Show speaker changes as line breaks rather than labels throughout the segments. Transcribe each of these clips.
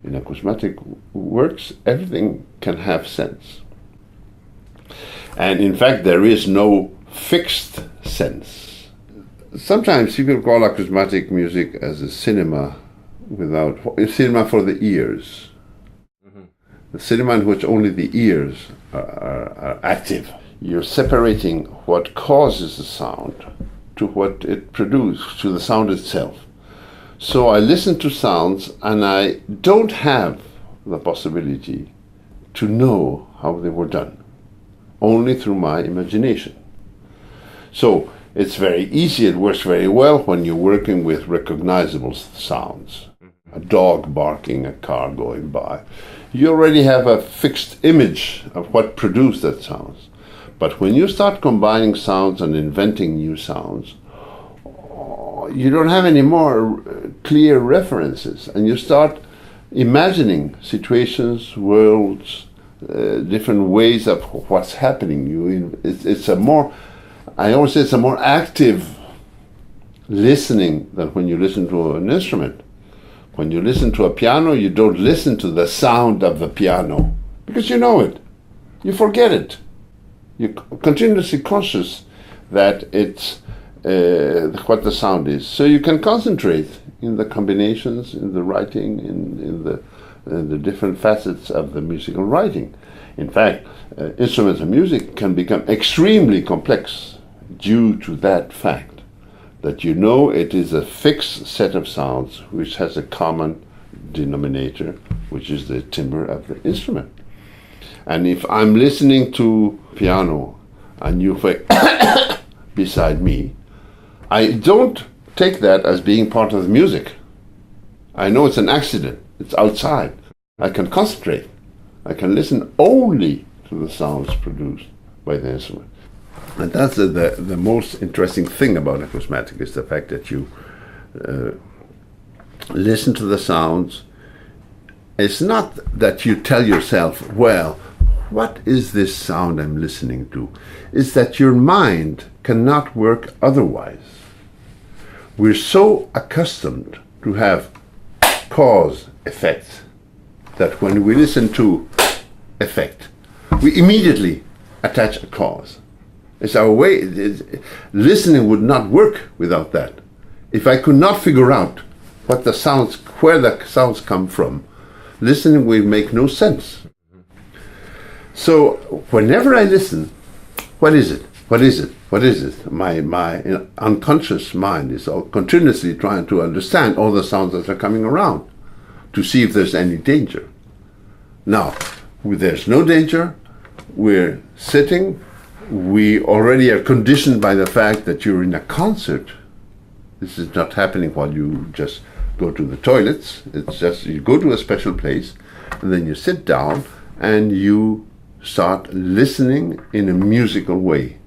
In acousmatic works, everything can have sense. And in fact, there is no fixed sense. Sometimes people call acousmatic music as a cinema a cinema for the ears. Mm-hmm. The cinema in which only the ears are active. You're separating what causes the sound to what it produces, to the sound itself. So I listen to sounds and I don't have the possibility to know how they were done, only through my imagination. So it's very easy, it works very well when you're working with recognizable sounds. A dog barking, a car going by. You already have a fixed image of what produced that sound. But when you start combining sounds and inventing new sounds, you don't have any more clear references, and you start imagining situations, worlds, different ways of what's happening. I always say it's a more active listening than when you listen to an instrument. When you listen to a piano, you don't listen to the sound of the piano because you know it. You forget it. You're continuously conscious that it's what the sound is. So you can concentrate in the combinations, in the writing, in the different facets of the musical writing. In fact, instruments and music can become extremely complex due to that fact, that you know it is a fixed set of sounds which has a common denominator, which is the timbre of the instrument. And if I'm listening to piano and you play beside me, I don't take that as being part of the music. I know it's an accident, it's outside. I can concentrate. I can listen only to the sounds produced by the instrument. And that's the most interesting thing about acousmatic, is the fact that you listen to the sounds. It's not that you tell yourself, well, what is this sound I'm listening to? It's that your mind cannot work otherwise. We're so accustomed to have cause effect that when we listen to effect, we immediately attach a cause. It's our way. Listening would not work without that. If I could not figure out where the sounds come from, listening will make no sense. So whenever I listen, what is it? What is it? What is it? My unconscious mind is continuously trying to understand all the sounds that are coming around to see if there's any danger. Now, there's no danger. We're sitting. We already are conditioned by the fact that you're in a concert. This is not happening while you just go to the toilets. It's just you go to a special place and then you sit down and you start listening in a musical way.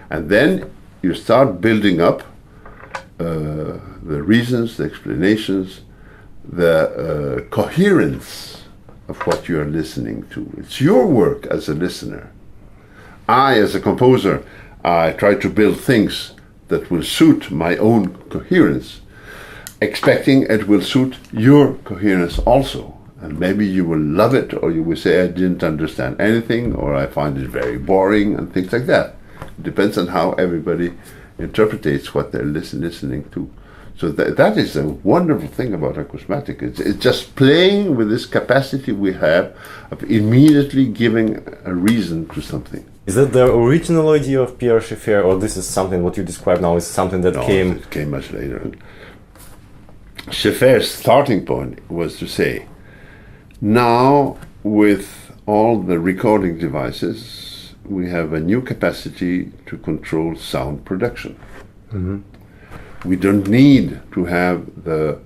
And then you start building up the reasons, the explanations, the coherence of what you are listening to. It's your work as a listener. I, as a composer, I try to build things that will suit my own coherence, expecting it will suit your coherence also. And maybe you will love it, or you will say, I didn't understand anything, or I find it very boring, and things like that. It depends on how everybody interprets what they're listening to. So that is a wonderful thing about acousmatic. It's just playing with this capacity we have of immediately giving a reason to something.
Is that the original idea of Pierre Schaeffer, or this is something what you describe now is something that came...
it came much later. Schaeffer's starting point was to say, now with all the recording devices, we have a new capacity to control sound production. Mm-hmm. We don't need to have the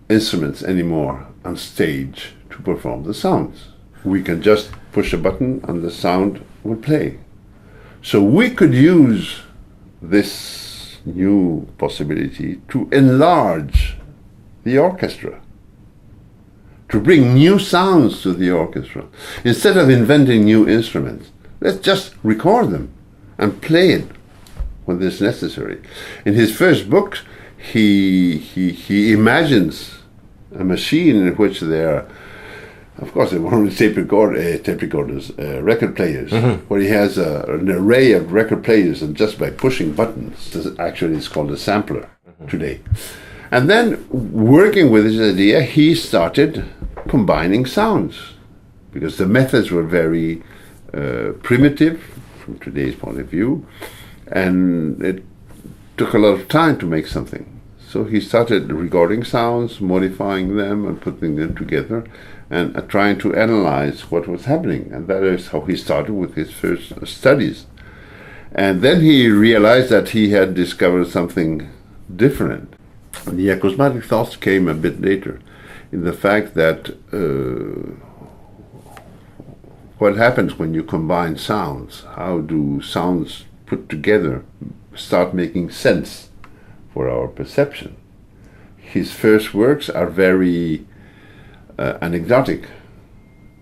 instruments anymore on stage to perform the sounds. We can just push a button and the sound will play. So we could use this new possibility to enlarge the orchestra, to bring new sounds to the orchestra. Instead of inventing new instruments, let's just record them and play it when it's necessary. In his first book, he imagines a machine in which there are, of course, there were only record players, where he has an array of record players, and just by pushing buttons, actually it's called a sampler today. And then, working with his idea, he started combining sounds, because the methods were very primitive from today's point of view, and it took a lot of time to make something. So he started recording sounds, modifying them, and putting them together, and trying to analyze what was happening. And that is how he started with his first studies. And then he realized that he had discovered something different. The acousmatic thoughts came a bit later, in the fact that what happens when you combine sounds? How do sounds put together start making sense for our perception? His first works are very anecdotic.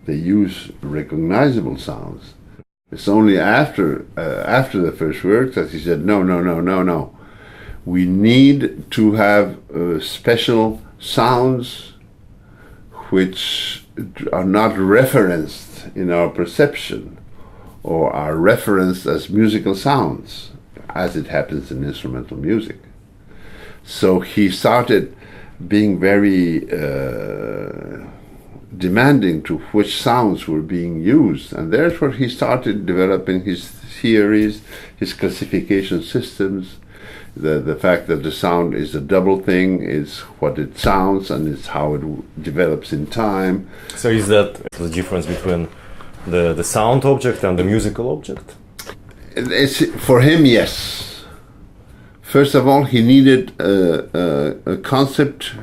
They use recognizable sounds. It's only after the first works that he said, no. We need to have special sounds which are not referenced in our perception or are referenced as musical sounds, as it happens in instrumental music. So he started being very demanding to which sounds were being used, and there's where he started developing his theories, his classification systems. The fact that the sound is a double thing, is what it sounds, and it's how it develops in time.
So is that the difference between the sound object and the musical object?
It's, for him, yes. First of all, he needed a concept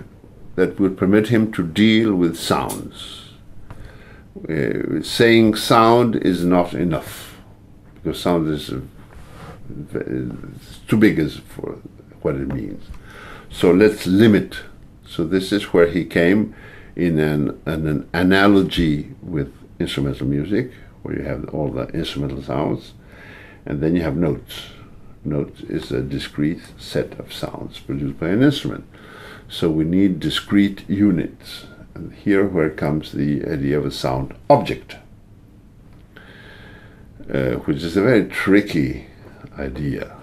that would permit him to deal with sounds. Saying sound is not enough, because sound is it's too big for what it means. So let's limit. So this is where he came in an analogy with instrumental music, where you have all the instrumental sounds, and then you have notes. Notes is a discrete set of sounds produced by an instrument. So we need discrete units. And here where comes the idea of a sound object, which is a very tricky idea,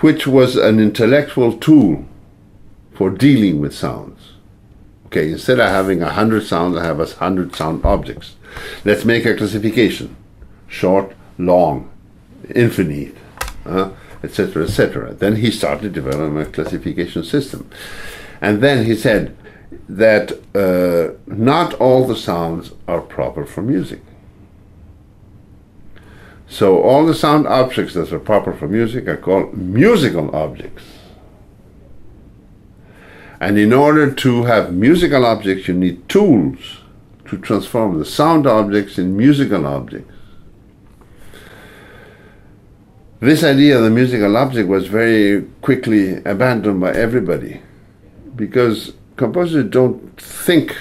which was an intellectual tool for dealing with sounds. Okay, instead of having 100 sounds, I have 100 sound objects. Let's make a classification: short, long, infinite, etc., etc. Then he started developing a classification system. And then he said that not all the sounds are proper for music. So all the sound objects that are proper for music are called musical objects. And in order to have musical objects, you need tools to transform the sound objects in musical objects. This idea of the musical object was very quickly abandoned by everybody, because composers don't think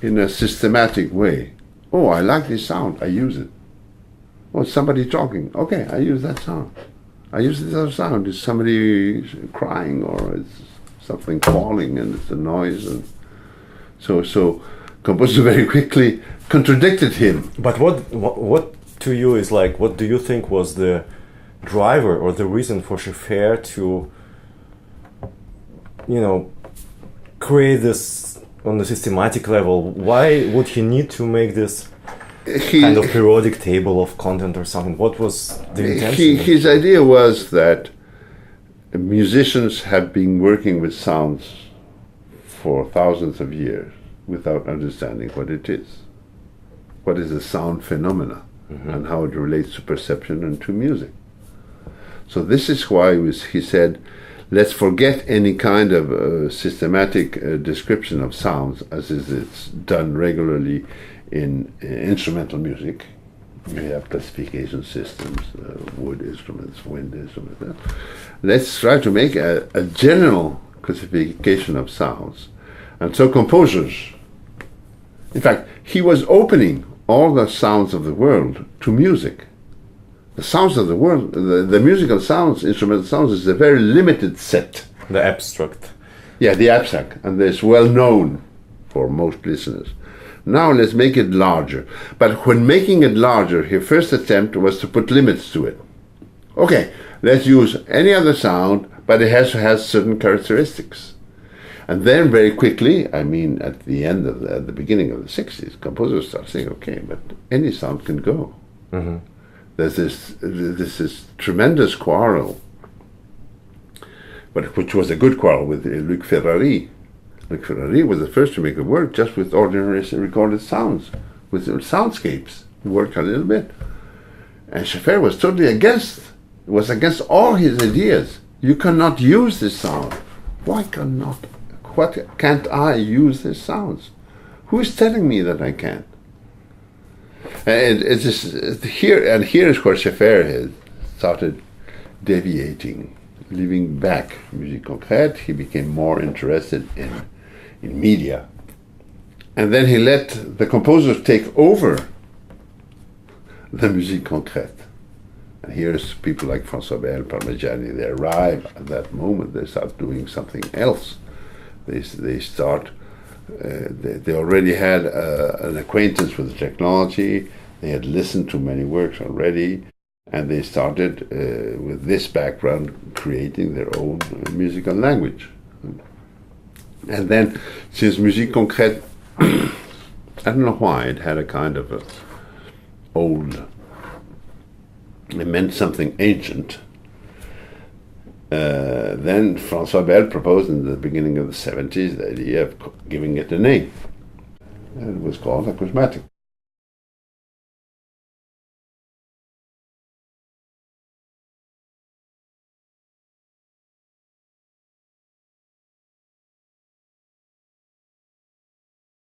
in a systematic way. Oh, I like this sound, I use it. Oh, it's somebody talking. Okay, I use that sound. I use this other sound. It's somebody crying, or it's something falling, and it's a noise. And so composer very quickly contradicted him.
But what to you is like, what do you think was the driver or the reason for Schaeffer to, create this on the systematic level? Why would he need to make this kind of periodic table of content or something? What was the intention?
His idea was that musicians have been working with sounds for thousands of years without understanding what it is. What is a sound phenomena, and how it relates to perception and to music. So this is why he said, let's forget any kind of systematic description of sounds, as it's done regularly in instrumental music. You have classification systems, wood instruments, wind instruments. Let's try to make a general classification of sounds. And so composers, in fact, he was opening all the sounds of the world to music. The sounds of the world, the musical sounds, instrumental sounds, is a very limited set.
The abstract.
Yeah, the abstract, and it's well known. for most listeners. Now let's make it larger. But when making it larger, his first attempt was to put limits to it. Okay, let's use any other sound, but it has to have certain characteristics. And then very quickly, I mean at the beginning of the 60s, composers start saying, okay, but any sound can go. Mm-hmm. There's this tremendous quarrel, but which was a good quarrel with Luc Ferrari. Luc Ferrari was the first to make it work just with ordinary recorded sounds, with soundscapes. It worked a little bit. And Schaeffer was totally against all his ideas. You cannot use this sound. Why cannot? What can't I use these sounds? Who is telling me that I can't? And here is where Schaeffer has started deviating, leaving back musique concrète. He became more interested in media. And then he let the composers take over the musique concrète. And here's people like Francois, Bayle, Parmigiani, they arrive at that moment, they start doing something else. They start, they already had an acquaintance with the technology, they had listened to many works already, and they started with this background creating their own musical language. And then, since musique concrète, I don't know why, it had a kind of it meant something ancient. Then Francois Bayle proposed in the beginning of the 70s the idea of giving it a name. And it was called Acousmatic.